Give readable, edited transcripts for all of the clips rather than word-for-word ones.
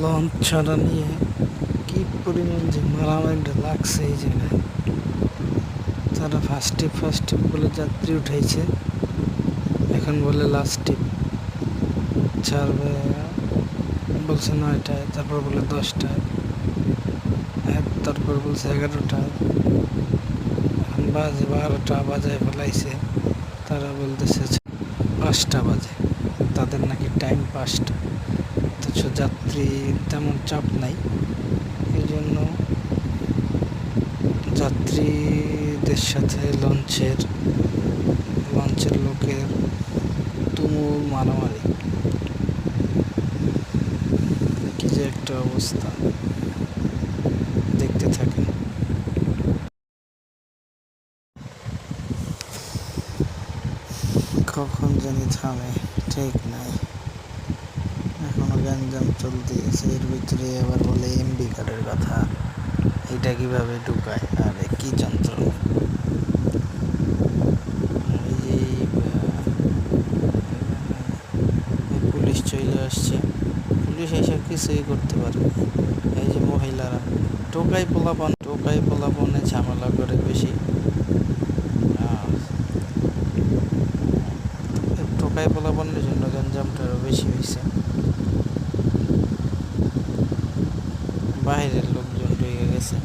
Launch ছাড়া নিয়ে কি পরিমাণ যে মারামারিটা লাগছে এই জায়গায়। তারা ফার্স্ট টিপ বলে যাত্রী উঠাইছে, এখন বলে লাস্ট টিপ ছাড়বে বলছে 9টায়, তারপর বলে 10টায়, তারপর বলছে 11টায়, এখন বাজে 12টা বাজায় ফেলাইছে। তারা বলতেছে 5টা বাজে, তাদের নাকি টাইম 5টা, অথচ যাত্রী তেমন চাপ নাই। এই জন্য যাত্রীদের সাথে লঞ্চের লোকের তুমুল মারামারি, কি যে একটা অবস্থা, দেখতে থাকেন। কখন জানি থামে ঠিক নাই, এখনো গ্যাঞ্জাম চলতে আছে। এর ভিতরে আবার বলে এমডি কার্ডের কথা, এটা কিভাবে ঢুকায়, আরে কি যন্ত্রণা। পুলিশ চলে আসছে, পুলিশ এসে কিছুই করতে পারে। এই যে মহিলারা টোকাই পোলাপনে ঝামেলা করে বেশি। টোকাই পোলাপনের জন্য গ্যাঞ্জামটা আরও বেশি হয়েছে। বাইরের লোকজন ঢুকে গেছে,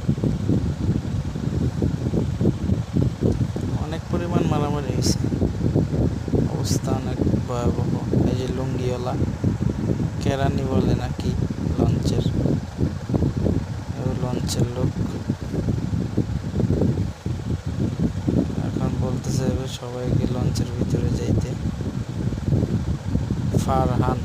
অনেক পরিমাণ মারামারি হয়েছে, অবস্থা অনেক ভয়াবহ। এই যে লুঙ্গিওয়ালা কেরানি বলে নাকি লঞ্চের লোক, এখন বলতেছে সবাইকে লঞ্চের ভিতরে যাইতে। ফারহান